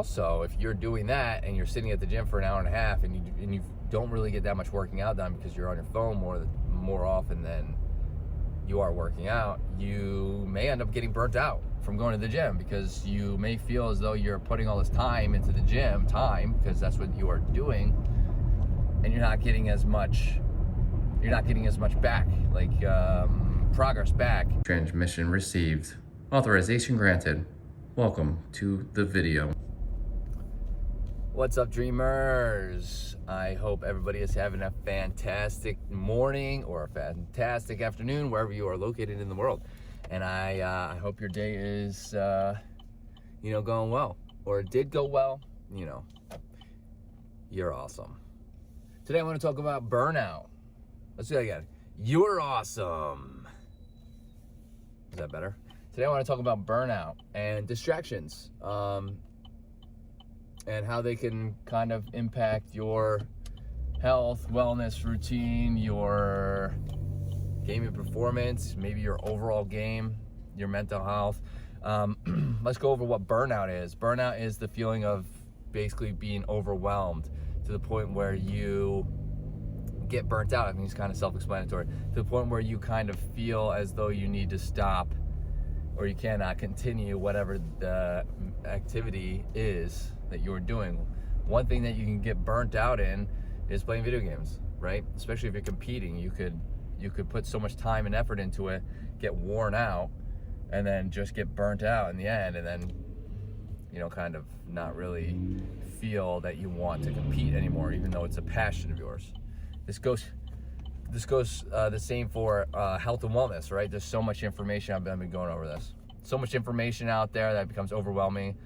also, if you're doing that and you're sitting at the gym for an hour and a half and you don't really get that much working out done because you're on your phone more often than you are working out, you may end up getting burnt out from going to the gym because you may feel as though you're putting all this time into the gym, because that's what you are doing, and you're not getting as much back, like progress back. Transmission received. Authorization granted. Welcome to the video. What's up, dreamers? I hope everybody is having a fantastic morning or a fantastic afternoon wherever you are located in the world. And I hope your day is going well, or it did go well. You're awesome. Today I want to talk about burnout. Let's do that again. You're awesome. Is that better? Today I want to talk about burnout and distractions, and how they can kind of impact your health, wellness routine, your gaming performance, maybe your overall game, your mental health. Let's go over what burnout is. Burnout is the feeling of basically being overwhelmed to the point where you get burnt out. I mean, it's kind of self-explanatory. To the point where you kind of feel as though you need to stop, or you cannot continue whatever the activity is that you're doing. One thing that you can get burnt out in is playing video games, right? Especially if you're competing, you could put so much time and effort into it, get worn out, and then just get burnt out in the end, and then kind of not really feel that you want to compete anymore, even though it's a passion of yours. This goes the same for health and wellness, right? There's so much information. I've been going over this. So much information out there that becomes overwhelming.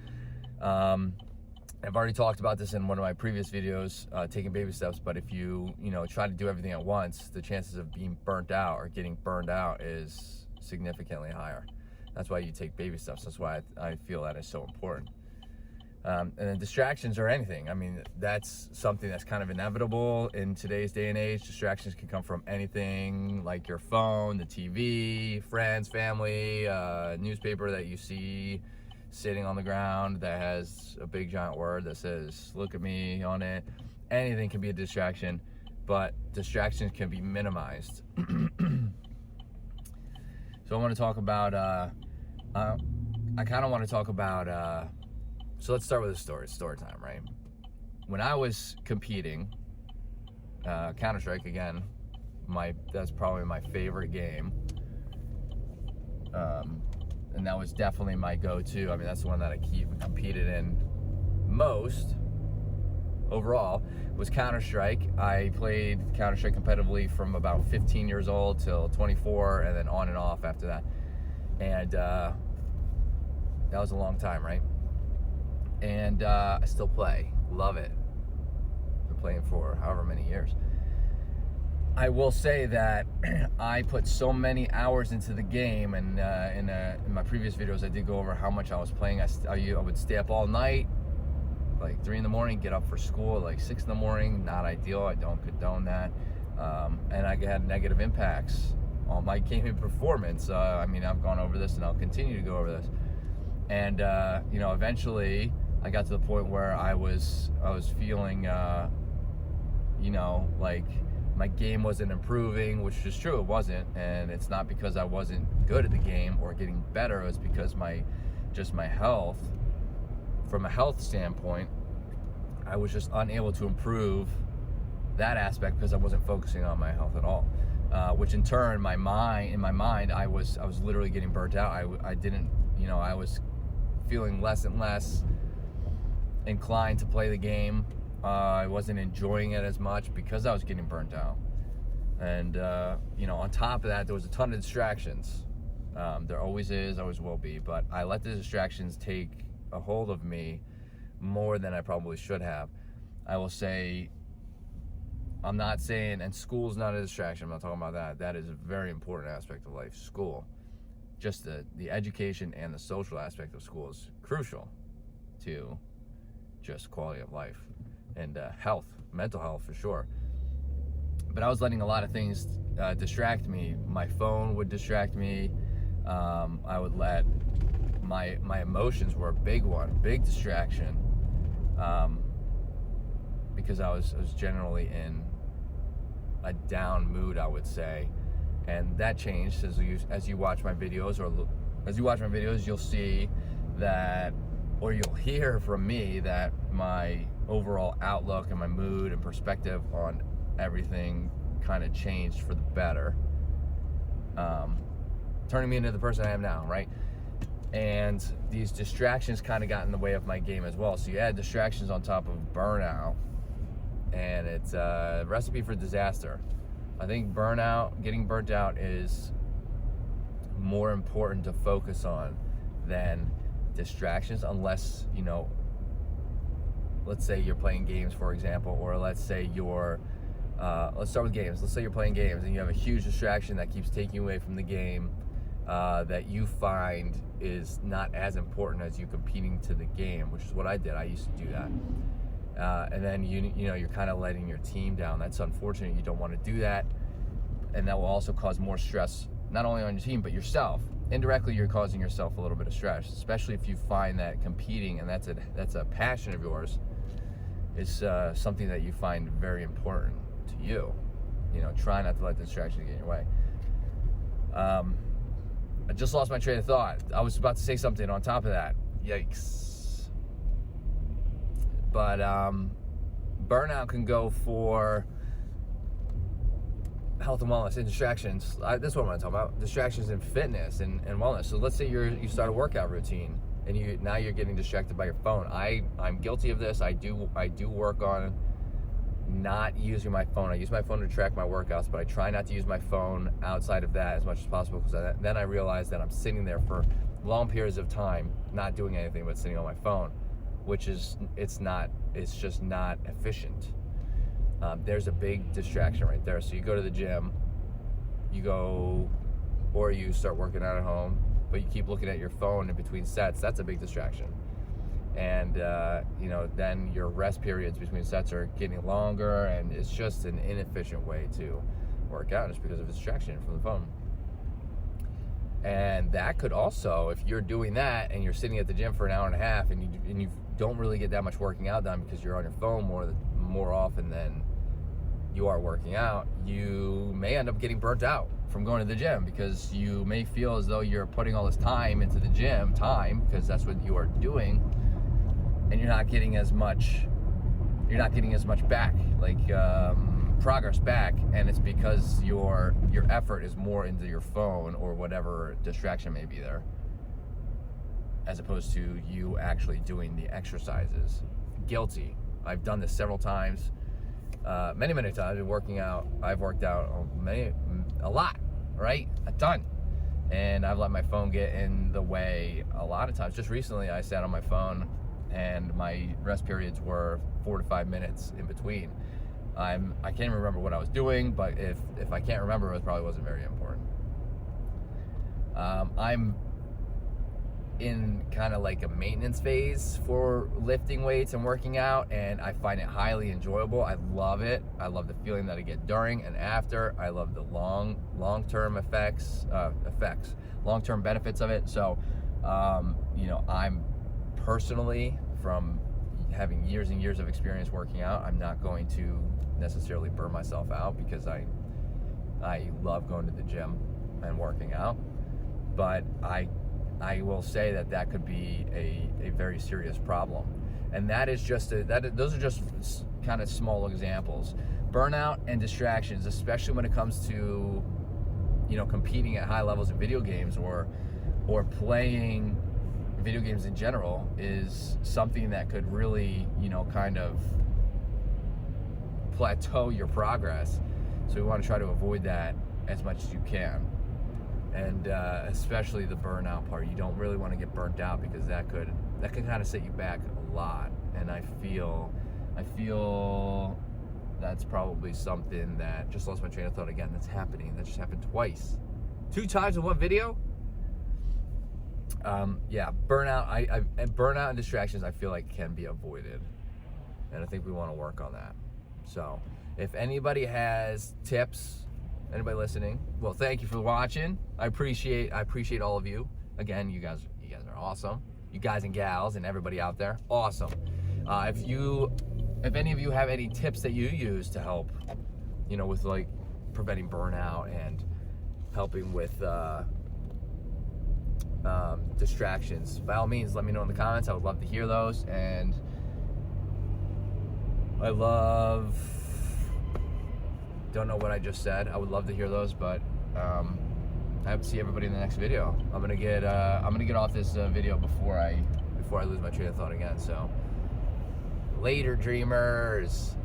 I've already talked about this in one of my previous videos, taking baby steps. But if you try to do everything at once, the chances of being burnt out or getting burned out is significantly higher. That's why you take baby steps. That's why I feel that is so important. And then distractions or anything. I mean, that's something that's kind of inevitable in today's day and age. Distractions can come from anything, like your phone, the TV, friends, family, newspaper that you see sitting on the ground that has a big giant word that says "look at me" on it. Anything can be a distraction, but distractions can be minimized. So I want to talk about so let's start with a story time, right? When I was competing, Counter-Strike, again, that's probably my favorite game. And that was definitely my go-to. I mean, that's the one that I competed in most overall, was Counter-Strike. I played Counter-Strike competitively from about 15 years old till 24, and then on and off after that. And that was a long time, right? And I still play. Love it. Been playing for however many years. I will say that I put so many hours into the game, and in my previous videos I did go over how much I was playing. I would stay up all night, like 3 in the morning, get up for school at like 6 in the morning. Not ideal. I don't condone that. And I had negative impacts on my gaming performance. I mean, I've gone over this and I'll continue to go over this. And eventually I got to the point where I was feeling like my game wasn't improving, which is true, it wasn't. And it's not because I wasn't good at the game or getting better. It was because my health, from a health standpoint, I was just unable to improve that aspect because I wasn't focusing on my health at all. Which in turn, in my mind, I was literally getting burnt out. I was feeling less and less inclined to play the game. I wasn't enjoying it as much because I was getting burnt out. And on top of that, there was a ton of distractions. There always is, always will be, but I let the distractions take a hold of me more than I probably should have. I will say, I'm not saying, and school's not a distraction, I'm not talking about that. That is a very important aspect of life, school. Just the education and the social aspect of school is crucial to just quality of life and health, mental health for sure. But I was letting a lot of things distract me. My phone would distract me. I would let my emotions were a big distraction. because I was generally in a down mood, I would say. And that changed as you watch my videos, you'll see that, or you'll hear from me that my overall outlook and my mood and perspective on everything kind of changed for the better, turning me into the person I am now, right? And these distractions kind of got in the way of my game as well. So you add distractions on top of burnout, and it's a recipe for disaster. I think getting burnt out is more important to focus on than distractions, unless, let's say you're playing games, for example, or let's say let's start with games. Let's say you're playing games and you have a huge distraction that keeps taking you away from the game, that you find is not as important as you competing to the game, which is what I did. I used to do that. And then you're kind of letting your team down. That's unfortunate. You don't want to do that, and that will also cause more stress, not only on your team but yourself. Indirectly, you're causing yourself a little bit of stress, especially if you find that competing, and that's a passion of yours, is something that you find very important to you. Try not to let the distraction get in your way. I just lost my train of thought. I was about to say something on top of that. Yikes. But burnout can go for health and wellness and distractions. That's what I'm going to talk about. Distractions in fitness and wellness. So let's say you start a workout routine and now you're getting distracted by your phone. I'm guilty of this. I do work on not using my phone. I use my phone to track my workouts, but I try not to use my phone outside of that as much as possible, because then I realize that I'm sitting there for long periods of time not doing anything but sitting on my phone, which is it's just not efficient. There's a big distraction right there. So you go to the gym, or you start working out at home, but you keep looking at your phone in between sets. That's a big distraction. And then your rest periods between sets are getting longer, and it's just an inefficient way to work out just because of a distraction from the phone. And that could also, if you're doing that and you're sitting at the gym for an hour and a half and you don't really get that much working out done because you're on your phone more often than you are working out, you may end up getting burnt out from going to the gym, because you may feel as though you're putting all this time into the gym, because that's what you are doing, and you're not getting as much back, progress back, and it's because your effort is more into your phone or whatever distraction may be there, as opposed to you actually doing the exercises. Guilty. I've done this several times, many times. I've worked out a lot, right? A ton. And I've let my phone get in the way a lot of times. Just recently I sat on my phone and my rest periods were 4 to 5 minutes in between. I can't remember what I was doing, but if I can't remember, it probably wasn't very important. I'm in kind of like a maintenance phase for lifting weights and working out, and I find it highly enjoyable. I love it. I love the feeling that I get during and after. I love the long-term long-term benefits of it. So, I'm personally, from having years and years of experience working out, I'm not going to necessarily burn myself out, because I love going to the gym and working out. But I will say that could be a very serious problem, and that is those are just kind of small examples. Burnout and distractions, especially when it comes to competing at high levels in video games or playing video games in general, is something that could really kind of plateau your progress. So we want to try to avoid that as much as you can. And especially the burnout part. You don't really want to get burnt out, because that could kind of set you back a lot. And I feel that's probably something that, just lost my train of thought again, that's happening. That just happened twice. 2 times in one video? Burnout. Burnout and distractions, I feel like, can be avoided. And I think we want to work on that. So if anybody has tips, anybody listening, well, thank you for watching. I appreciate all of you. Again, you guys are awesome. You guys and gals and everybody out there, awesome. If any of you have any tips that you use to help, with like preventing burnout and helping with distractions, by all means, let me know in the comments. I would love to hear those. And don't know what I just said. I would love to hear those, but I hope to see everybody in the next video. I'm gonna get off this video before I lose my train of thought again. So later, dreamers.